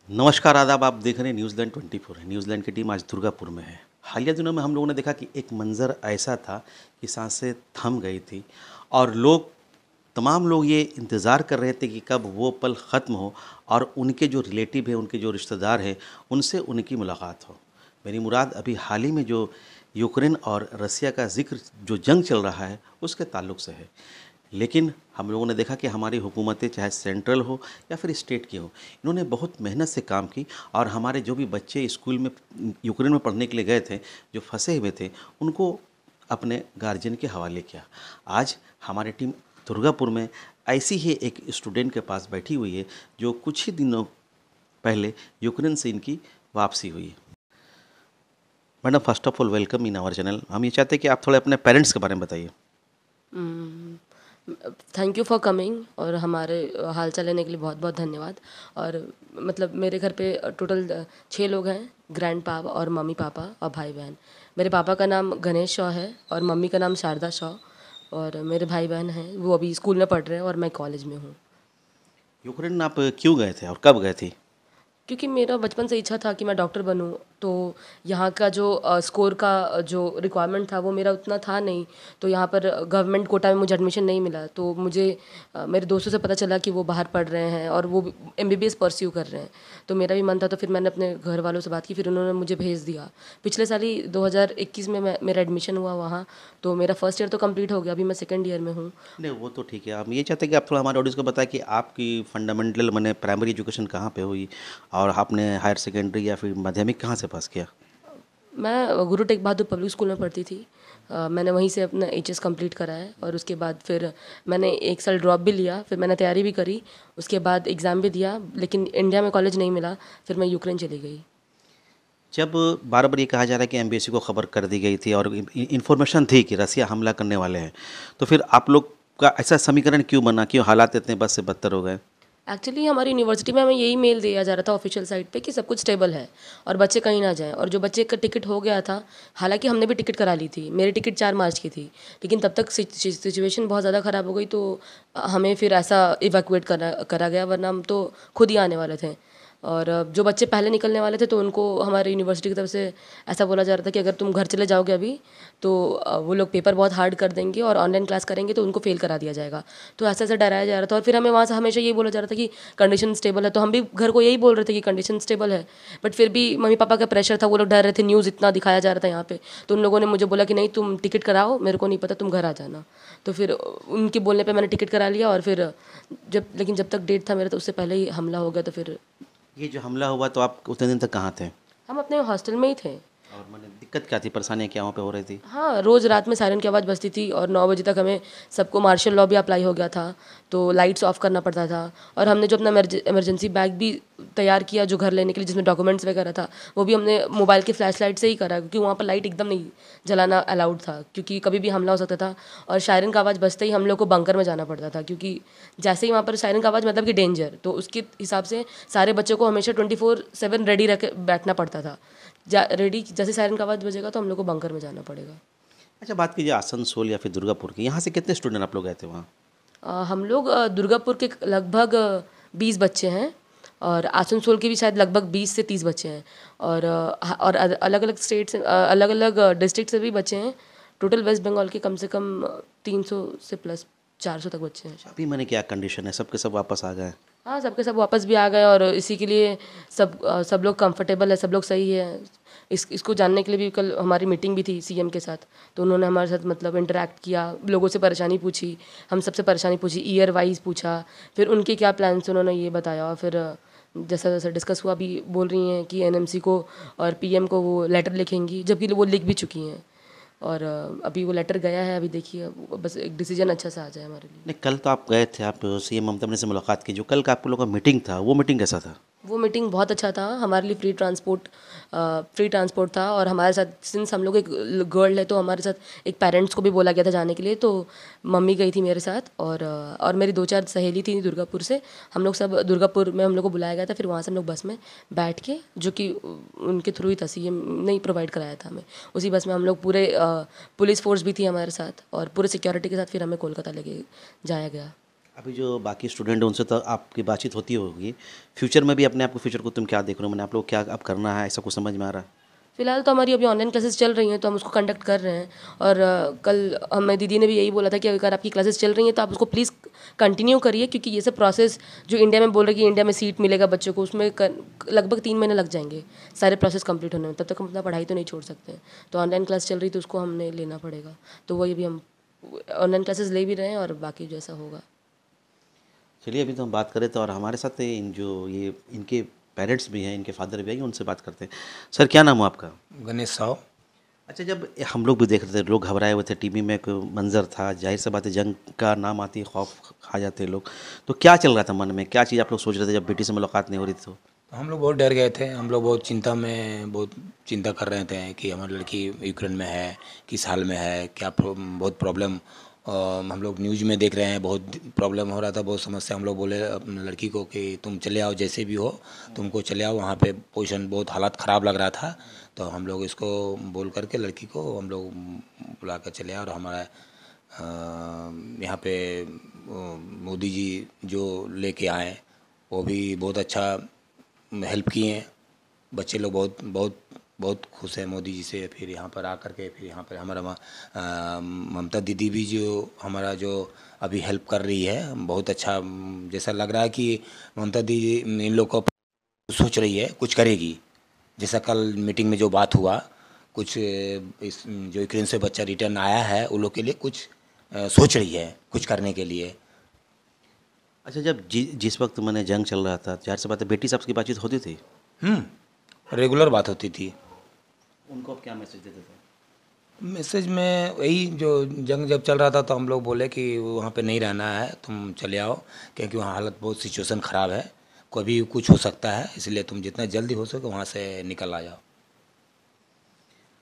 नमस्कार आदाब। आप देख रहे हैं न्यूज़ीलैंड 24। न्यूज़ीलैंड की टीम आज दुर्गापुर में है। हालिया दिनों में हम लोगों ने देखा कि एक मंज़र ऐसा था कि सांसें थम गई थी और तमाम लोग ये इंतज़ार कर रहे थे कि कब वो पल ख़त्म हो और उनके जो रिलेटिव हैं, उनके जो रिश्तेदार हैं, उनसे उनकी मुलाकात हो। मेरी मुराद अभी हाल ही में जो यूक्रेन और रसिया का ज़िक्र जो जंग चल रहा है, उसके ताल्लुक से है। लेकिन हम लोगों ने देखा कि हमारी हुकूमतें चाहे सेंट्रल हो या फिर स्टेट की हो, इन्होंने बहुत मेहनत से काम की और हमारे जो भी बच्चे स्कूल में यूक्रेन में पढ़ने के लिए गए थे, जो फंसे हुए थे, उनको अपने गार्जियन के हवाले किया। आज हमारी टीम दुर्गापुर में ऐसी ही एक स्टूडेंट के पास बैठी हुई है जो कुछ ही दिनों पहले यूक्रेन से इनकी वापसी हुई है। Madam, first of all welcome in our channel. हम ये चाहते हैं कि आप थोड़े अपने पेरेंट्स के बारे में बताइए। थैंक यू फॉर कमिंग और हमारे हाल चाल लेने के लिए बहुत बहुत धन्यवाद। और मतलब मेरे घर पे टोटल 6 लोग हैं, ग्रैंड पापा और मम्मी पापा और भाई बहन। मेरे पापा का नाम गणेश शॉ है और मम्मी का नाम शारदा शॉ। और मेरे भाई बहन हैं, वो अभी स्कूल में पढ़ रहे हैं और मैं कॉलेज में हूँ। यूक्रेन आप क्यों गए थे और कब गए थे? क्योंकि मेरा बचपन से इच्छा था कि मैं डॉक्टर बनूं, तो यहाँ का जो स्कोर का जो रिक्वायरमेंट था वो मेरा उतना था नहीं। तो यहाँ पर गवर्नमेंट कोटा में मुझे एडमिशन नहीं मिला, तो मुझे मेरे दोस्तों से पता चला कि वो बाहर पढ़ रहे हैं और वो एमबीबीएस परस्यू कर रहे हैं। तो मेरा भी मन था, तो फिर मैंने अपने घर वालों से बात की, फिर उन्होंने मुझे भेज दिया। पिछले साल ही 2021 में मेरा एडमिशन हुआ वहाँ। तो मेरा फर्स्ट ईयर तो कंप्लीट हो गया, अभी मैं सेकेंड ईयर में हूँ। नहीं, वो तो ठीक है। हम ये चाहते हैं कि आप थोड़ा हमारे ऑडियंस को बताएं कि आपकी फंडामेंटल माने प्राइमरी एजुकेशन कहाँ पे हुई और आपने हायर सेकेंडरी या फिर माध्यमिक कहाँ से पास किया? मैं गुरु टेक बहादुर पब्लिक स्कूल में पढ़ती थी। मैंने वहीं से अपना एचएस कंप्लीट करा है और उसके बाद फिर मैंने 1 साल ड्रॉप भी लिया, फिर मैंने तैयारी भी करी, उसके बाद एग्ज़ाम भी दिया, लेकिन इंडिया में कॉलेज नहीं मिला। फिर मैं यूक्रेन चली गई। जब बार बार ये कहा जा रहा है कि एमबीएससी को खबर कर दी गई थी और इन्फॉर्मेशन थी कि रसिया हमला करने वाले हैं, तो फिर आप लोग का ऐसा समीकरण क्यों बना, क्यों हालात इतने बद से बदतर हो गए? एक्चुअली हमारी यूनिवर्सिटी में हमें यही मेल दिया जा रहा था ऑफिशियल साइट पे कि सब कुछ स्टेबल है और बच्चे कहीं ना जाएं। और जो बच्चे का टिकट हो गया था, हालांकि हमने भी टिकट करा ली थी, मेरी टिकट 4 मार्च की थी, लेकिन तब तक सिचुएशन बहुत ज़्यादा ख़राब हो गई, तो हमें फिर ऐसा इवैक्यूएट करा गया, वरना हम तो खुद ही आने वाले थे। और जो बच्चे पहले निकलने वाले थे, तो उनको हमारे यूनिवर्सिटी की तरफ से ऐसा बोला जा रहा था कि अगर तुम घर चले जाओगे अभी, तो वो लोग पेपर बहुत हार्ड कर देंगे और ऑनलाइन क्लास करेंगे तो उनको फेल करा दिया जाएगा। तो ऐसा ऐसा डराया जा रहा था और फिर हमें वहाँ से हमेशा ये बोला जा रहा था कि कंडीशन स्टेबल है। तो हम भी घर को यही बोल रहे थे कि कंडीशन स्टेबल है, बट फिर भी मम्मी पापा का प्रेशर था, वो लोग डर रहे थे, न्यूज़ इतना दिखाया जा रहा था यहाँ पे। तो उन लोगों ने मुझे बोला कि नहीं, तुम टिकट कराओ, मेरे को नहीं पता, तुम घर आ जाना। तो फिर उनके बोलने पे मैंने टिकट करा लिया और फिर जब तक डेट था मेरा, तो उससे पहले ही हमला हो गया। तो फिर ये जो हमला हुआ तो आप उतने दिन तक कहाँ थे? हम अपने हॉस्टल में ही थे। और मैंने दिक्कत क्या थी, परेशानियाँ क्या वहाँ पे हो रही थी? हाँ, रोज़ रात में सायरन की आवाज़ बजती थी और 9 बजे तक हमें सबको मार्शल लॉ भी अप्लाई हो गया था, तो लाइट्स ऑफ करना पड़ता था। और हमने जो अपना इमरजेंसी बैग भी तैयार किया जो घर लेने के लिए, जिसमें डॉक्यूमेंट्स वगैरह था, वो भी हमने मोबाइल की फ्लैश लाइट से ही करा, क्योंकि वहाँ पर लाइट एकदम नहीं जलाना अलाउड था, क्योंकि कभी भी हमला हो सकता था। और सायरन का आवाज़ बजते ही हम लोग को बंकर में जाना पड़ता था, क्योंकि जैसे ही वहाँ पर सायरन का आवाज़ मतलब कि डेंजर, तो उसके हिसाब से सारे बच्चों को हमेशा 24/7 रेडी रख बैठना पड़ता था। रेडी, जैसे सायरन का आवाज़ बजेगा तो हम लोग को बंकर में जाना पड़ेगा। अच्छा, बात कीजिए आसनसोल या फिर दुर्गापुर की, यहाँ से कितने स्टूडेंट आप लोग गए थे वहाँ? हम लोग दुर्गापुर के लगभग 20 बच्चे हैं और आसनसोल के भी शायद लगभग 20 से 30 बच्चे हैं। और अलग अलग स्टेट से, अलग अलग डिस्ट्रिक्ट से भी बच्चे हैं। टोटल वेस्ट बंगाल के कम से कम 300 से प्लस 400 तक बच्चे हैं। अभी मैंने क्या कंडीशन है, सब के सब वापस आ गए? हाँ, सबके सब वापस भी आ गए और इसी के लिए सब लोग कंफर्टेबल है, सब लोग सही है। इसको जानने के लिए भी कल हमारी मीटिंग भी थी सीएम के साथ, तो उन्होंने हमारे साथ मतलब इंटरेक्ट किया, लोगों से परेशानी पूछी, हम सबसे परेशानी पूछी, ईयर वाइज पूछा, फिर उनके क्या प्लान्स उन्होंने ये बताया। और फिर जैसा जैसा डिस्कस हुआ, अभी बोल रही हैं कि एनएमसी को और पीएम को वो लेटर लिखेंगी, जबकि वो लिख भी चुकी हैं। और अभी वो लेटर गया है, अभी देखिए बस एक डिसीजन अच्छा सा आ जाए हमारे लिए। नहीं, कल तो आप गए थे, आप सीएम ममता बनर्जी से मुलाकात की। जो कल का आप लोगों का मीटिंग था, वो मीटिंग कैसा था? वो मीटिंग बहुत अच्छा था, हमारे लिए फ्री ट्रांसपोर्ट था। और हमारे साथ, सिंस हम लोग एक गर्ल है, तो हमारे साथ एक पेरेंट्स को भी बोला गया था जाने के लिए, तो मम्मी गई थी मेरे साथ और मेरी 2-4 सहेली थी दुर्गापुर से। हम लोग सब दुर्गापुर में हम लोग को बुलाया गया था, फिर वहाँ से हम लोग बस में बैठ के, जो कि उनके थ्रू ही था, सीएम नहीं प्रोवाइड कराया था हमें, उसी बस में हम लोग पूरे, पुलिस फोर्स भी थी हमारे साथ और पूरे सिक्योरिटी के साथ फिर हमें कोलकाता लेके जाया गया। अभी जो बाकी स्टूडेंट हैं उनसे तो आपकी बातचीत होती होगी, फ्यूचर में भी अपने आप को फ्यूचर को तुम क्या देख रहे हो, मैंने आप लोग क्या अब करना है, ऐसा कुछ समझ में आ रहा है? फिलहाल तो हमारी अभी ऑनलाइन क्लासेस चल रही हैं तो हम उसको कंडक्ट कर रहे हैं। और कल हमें दीदी ने भी यही बोला था कि अगर आपकी क्लासेस चल रही हैं तो आप उसको प्लीज़ कंटिन्यू करिए, क्योंकि ये सब प्रोसेस जो इंडिया में बोल रहे हैं कि इंडिया में सीट मिलेगा बच्चों को, उसमें लगभग 3 महीने लग जाएंगे सारे प्रोसेस कंप्लीट होने में। तब तक हम अपना पढ़ाई तो नहीं छोड़ सकते। तो ऑनलाइन क्लास चल रही तो उसको हमने लेना पड़ेगा। तो वही भी हम ऑनलाइन क्लासेस ले भी रहे हैं और बाकी जैसा होगा। चलिए अभी तो हम बात करें तो, और हमारे साथ इन जो ये इनके पेरेंट्स भी हैं, इनके फादर भी हैं, उनसे बात करते हैं। सर क्या नाम है आपका? गणेश साव। अच्छा, जब हम लोग भी देख रहे थे, लोग घबराए हुए थे, टीवी में एक मंजर था, जाहिर सी बात है जंग का नाम आती है खौफ खा जाते हैं लोग। तो क्या चल रहा था मन में, क्या चीज़ आप लोग सोच रहे थे जब बेटी से मुलाकात नहीं हो रही थी तो? हम लोग बहुत डर गए थे। हम लोग बहुत चिंता कर रहे थे कि हमारी लड़की यूक्रेन में है, किस हाल में है, क्या बहुत प्रॉब्लम। हम लोग न्यूज़ में देख रहे हैं बहुत प्रॉब्लम हो रहा था, बहुत समस्या। हम लोग बोले अपने लड़की को कि तुम चले आओ, जैसे भी हो तुमको चले आओ, वहाँ पे पोजीशन बहुत हालत ख़राब लग रहा था। तो हम लोग इसको बोल करके लड़की को हम लोग बुला कर चले आए। और हमारा यहाँ पे मोदी जी जो लेके आए वो भी बहुत अच्छा हेल्प किए हैं। बच्चे लोग बहुत बहुत बहुत खुश हैं मोदी जी से। फिर यहाँ पर आकर के फिर यहाँ पर हमारा ममता दीदी भी जो हमारा जो अभी हेल्प कर रही है, बहुत अच्छा। जैसा लग रहा है कि ममता दीदी इन लोग को सोच रही है, कुछ करेगी। जैसा कल मीटिंग में जो बात हुआ, कुछ इस जो यूक्रेन से बच्चा रिटर्न आया है उन लोग के लिए कुछ सोच रही है, कुछ करने के लिए। अच्छा, जब जिस वक्त मैंने जंग चल रहा था, जाहिर सी बात है बेटी साहब की बातचीत होती थी, रेगुलर बात होती थी। उनको आप क्या मैसेज देते थे? मैसेज में वही, जो जंग जब चल रहा था तो हम लोग बोले कि वहाँ पे नहीं रहना है, तुम चले आओ, क्योंकि वहाँ हालत बहुत सिचुएशन ख़राब है, कभी कुछ हो सकता है, इसलिए तुम जितना जल्दी हो सके वहाँ से निकल आ जाओ।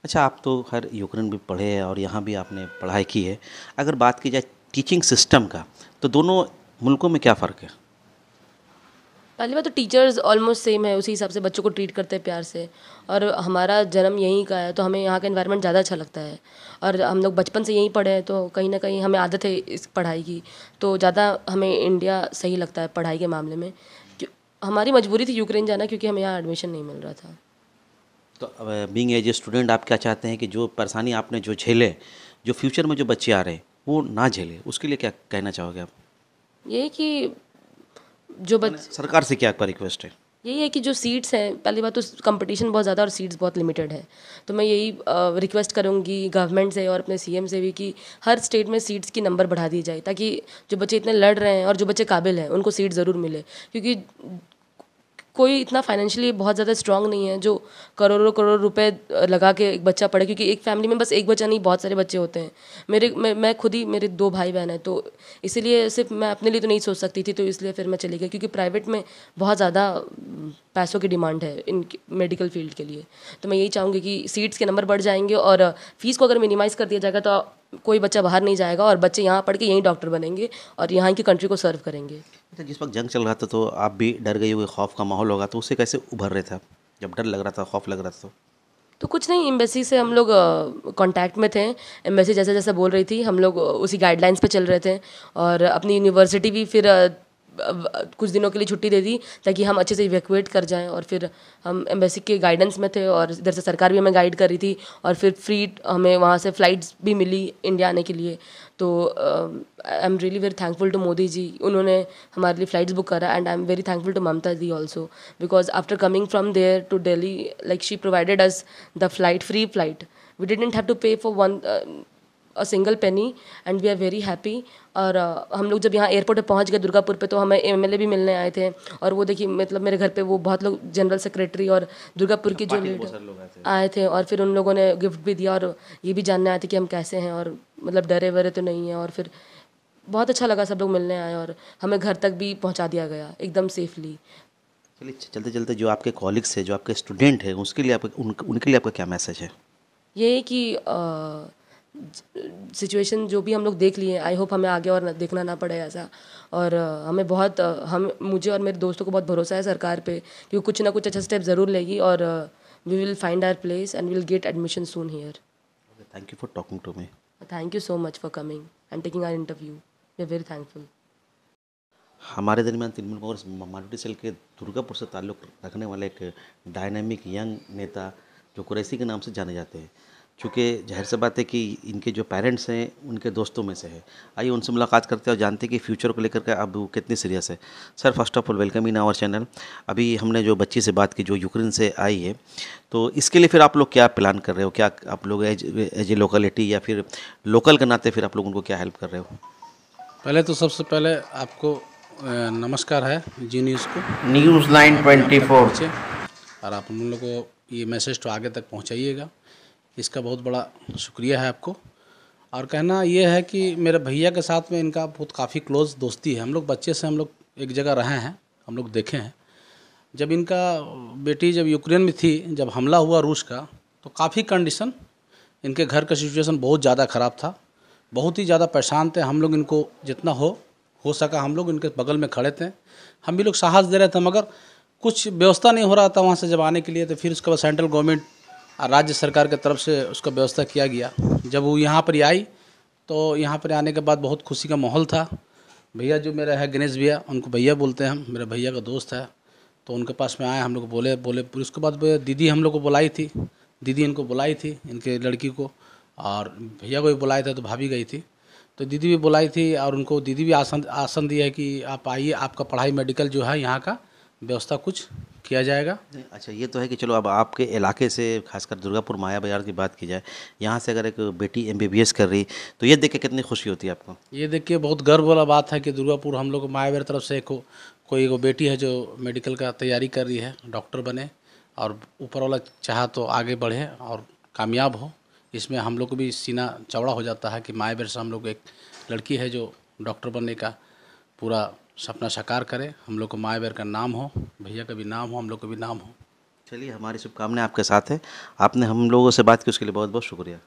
अच्छा, आप तो खैर यूक्रेन भी पढ़े हैं और यहाँ भी आपने पढ़ाई की है। अगर बात की जाए टीचिंग सिस्टम का, तो दोनों मुल्कों में क्या फ़र्क है? पहली बात तो टीचर्स ऑलमोस्ट सेम है, उसी हिसाब से बच्चों को ट्रीट करते हैं प्यार से। और हमारा जन्म यहीं का है तो हमें यहाँ का एनवायरनमेंट ज़्यादा अच्छा लगता है। और हम लोग बचपन से यहीं पढ़े हैं तो कहीं ना कहीं हमें आदत है इस पढ़ाई की। तो ज़्यादा हमें इंडिया सही लगता है पढ़ाई के मामले में। हमारी मजबूरी थी यूक्रेन जाना, क्योंकि हमें यहाँ एडमिशन नहीं मिल रहा था। तो बीइंग एज ए स्टूडेंट आप क्या चाहते हैं कि जो परेशानी आपने जो झेले, जो फ्यूचर में जो बच्चे आ रहे हैं वो ना झेले, उसके लिए क्या कहना चाहोगे आप? यही कि जो सरकार से क्या आपका रिक्वेस्ट है? यही है कि जो सीट्स हैं, पहली बात तो कंपटीशन बहुत ज़्यादा और सीट्स बहुत लिमिटेड है। तो मैं यही रिक्वेस्ट करूँगी गवर्नमेंट से और अपने सीएम से भी कि हर स्टेट में सीट्स की नंबर बढ़ा दी जाए, ताकि जो बच्चे इतने लड़ रहे हैं और जो बच्चे काबिल हैं उनको सीट ज़रूर मिले। क्योंकि कोई इतना फाइनेंशियली बहुत ज़्यादा स्ट्रांग नहीं है जो करोड़ों करोड़ रुपए लगा के एक बच्चा पढ़े, क्योंकि एक फैमिली में बस एक बच्चा नहीं, बहुत सारे बच्चे होते हैं। मैं खुद ही, मेरे 2 भाई बहन हैं, तो इसीलिए सिर्फ मैं अपने लिए तो नहीं सोच सकती थी, तो इसलिए फिर मैं चली गई। क्योंकि प्राइवेट में बहुत ज़्यादा पैसों की डिमांड है इन मेडिकल फील्ड के लिए। तो मैं यही चाहूँगी कि सीट्स के नंबर बढ़ जाएंगे और फीस को अगर मिनिमाइज़ कर दिया जाएगा तो कोई बच्चा बाहर नहीं जाएगा और बच्चे यहाँ पढ़ के यहीं डॉक्टर बनेंगे और यहाँ की कंट्री को सर्व करेंगे। अच्छा, जिस वक्त जंग चल रहा था तो आप भी डर गई होगी, खौफ का माहौल होगा, तो उससे कैसे उभर रहे थे आप, जब डर लग रहा था, खौफ लग रहा था तो कुछ नहीं, एम्बेसी से हम लोग कांटेक्ट में थे। एम्बेसी जैसे जैसे बोल रही थी हम लोग उसी गाइडलाइंस पे चल रहे थे। और अपनी यूनिवर्सिटी भी फिर कुछ दिनों के लिए छुट्टी दे दी ताकि हम अच्छे से इवैक्यूएट कर जाएं। और फिर हम एम्बेसी के गाइडेंस में थे और इधर से सरकार भी हमें गाइड कर रही थी। और फिर फ्री हमें वहाँ से फ़्लाइट्स भी मिली इंडिया आने के लिए। तो I am really very thankful to Modi ji, उन्होंने हमारे लिए फ़्लाइट्स बुक करा। And I am very thankful to Mamata di also, because after coming from there to Delhi, like she provided us the flight, free flight. We didn't have to pay for a single penny and we are very happy. और हम लोग जब यहाँ airport पे पहुँच गए दुर्गापुर पे, तो हमें एमएलए भी मिलने आए थे। और वो देखिए, मतलब मेरे घर पे वो बहुत लोग, जनरल सेक्रेटरी और दुर्गापुर की जो लीडर आए थे। और फिर उन लोगों ने गिफ्ट भी दिया और ये भी जानने आए थे कि हम कैसे हैं और मतलब डरे वरे तो नहीं हैं। और फिर बहुत अच्छा लगा, सब लोग मिलने आए और हमें घर तक भी पहुँचा दिया गया एकदम सेफली। चलिए, चलते चलते जो आपके कॉलिग्स हैं, जो आपके स्टूडेंट हैं, उसके लिए उनके लिए आपका क्या मैसेज है? ये है कि सिचुएशन जो भी हम लोग देख लिए, आई होप हमें आगे और देखना ना पड़े ऐसा। और हमें बहुत हम मुझे और मेरे दोस्तों को बहुत भरोसा है सरकार पे कि वो कुछ ना कुछ अच्छा स्टेप ज़रूर लेगी और we will find our place and will get admission soon here. Thank you for talking to me. Thank you so much for coming and taking our interview. We are very thankful. हमारे दरमियान Trinamool Congress minority cell के दुर्गापुर से ताल्लुक़ रखने वाले एक dynamic young नेता जो कुरैशी के नाम से जाने जाते हैं, चूँकि जाहिर सी बात है कि इनके जो पेरेंट्स हैं उनके दोस्तों में से है। आइए उनसे मुलाकात करते हैं और जानते हैं कि फ्यूचर को लेकर के अब वो कितनी सीरियस है। Sir, first of all welcome in our channel. अभी हमने जो बच्ची से बात की जो यूक्रेन से आई है, तो इसके लिए फिर आप लोग क्या प्लान कर रहे हो? क्या आप लोग एज ए लोकेलिटी या फिर लोकल के नाते फिर आप लोग उनको क्या हेल्प कर रहे हो? पहले तो सबसे पहले आपको नमस्कार है जी न्यूज़ को, न्यूज़ लाइन 24। पहुँचे और आप उन लोगों को ये मैसेज तो आगे तक पहुँचाइएगा, इसका बहुत बड़ा शुक्रिया है आपको। और कहना ये है कि मेरे भैया के साथ में इनका बहुत काफ़ी क्लोज दोस्ती है। हम लोग बच्चे से हम लोग एक जगह रहे हैं, हम लोग देखे हैं। जब इनका बेटी जब यूक्रेन में थी, जब हमला हुआ रूस का, तो काफ़ी कंडीशन इनके घर का सिचुएशन बहुत ज़्यादा ख़राब था, बहुत ही ज़्यादा परेशान थे। हम लोग इनको जितना हो सका हम लोग इनके बगल में खड़े थे, हम भी लोग साहस दे रहे थे, मगर कुछ व्यवस्था नहीं हो रहा था वहाँ से जब आने के लिए। तो फिर उसके बाद सेंट्रल गवर्नमेंट और राज्य सरकार की तरफ से उसका व्यवस्था किया गया। जब वो यहाँ पर आई तो यहाँ पर आने के बाद बहुत खुशी का माहौल था। भैया जो मेरा है गणेश भैया, उनको भैया बोलते हैं हम, मेरे भैया का दोस्त है, तो उनके पास में आए, हम लोग बोले फिर उसके बाद दीदी हम लोग को बुलाई थी, दीदी इनको बुलाई थी, इनके लड़की को, और भैया को भी बुलाए थे तो भाभी गई थी, तो दीदी भी बुलाई थी। और उनको दीदी भी आसन दिया है कि आप आइए, आपका पढ़ाई मेडिकल जो है यहाँ का व्यवस्था कुछ किया जाएगा। अच्छा, ये तो है कि चलो अब आपके इलाके से, खासकर दुर्गापुर माया बाजार की बात की जाए, यहाँ से अगर एक बेटी MBBS कर रही तो ये देख के कितनी खुशी होती है आपको? ये देख के बहुत गर्व वाला बात है कि दुर्गापुर हम लोग माया बाजार तरफ से कोई एक बेटी है जो मेडिकल का तैयारी कर रही है, डॉक्टर बने, और ऊपर वाला चाहा तो आगे बढ़े और कामयाब हो। इसमें हम लोग को भी सीना चौड़ा हो जाता है कि माया बाजार से हम लोग एक लड़की है जो डॉक्टर बनने का पूरा सपना साकार करे। हम लोग को माया बाजार का नाम हो, भैया का भी नाम हो, हम लोग का भी नाम हो। चलिए, हमारी शुभकामनाएं आपके साथ है। आपने हम लोगों से बात की उसके लिए बहुत बहुत शुक्रिया।